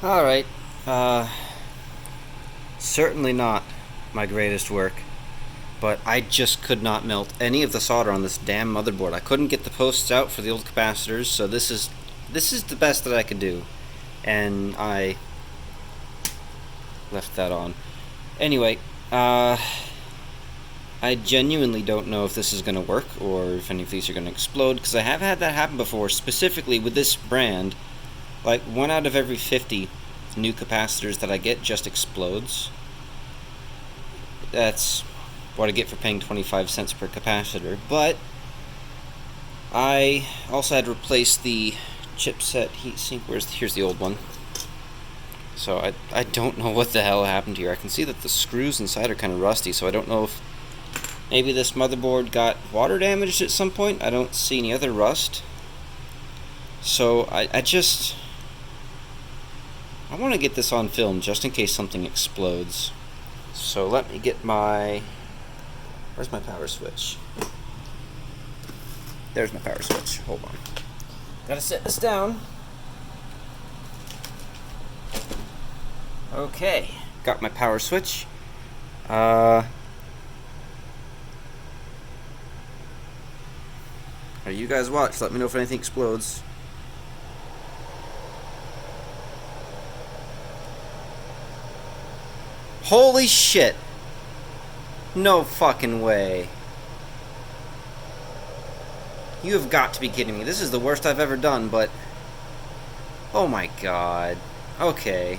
Alright, certainly not my greatest work, but I just could not melt any of the solder on this damn motherboard. I couldn't get the posts out for the old capacitors, so this is the best that I could do, and I left that on. Anyway, I genuinely don't know if this is going to work or if any of these are going to explode, because I have had that happen before, specifically with this brand. Like, 1 out of every 50 new capacitors that I get just explodes. That's what I get for paying 25 cents per capacitor. But I also had to replace the chipset heatsink. Here's the old one. So I don't know what the hell happened here. I can see that the screws inside are kind of rusty, so I don't know if maybe this motherboard got water damaged at some point. I don't see any other rust. So I want to get this on film just in case something explodes. So let me get my... Where's my power switch? There's my power switch. Hold on. Gotta set this down. Okay. Got my power switch. You guys watch. Let me know if anything explodes. Holy shit! No fucking way. You have got to be kidding me. This is the worst I've ever done, but... Oh my god. Okay.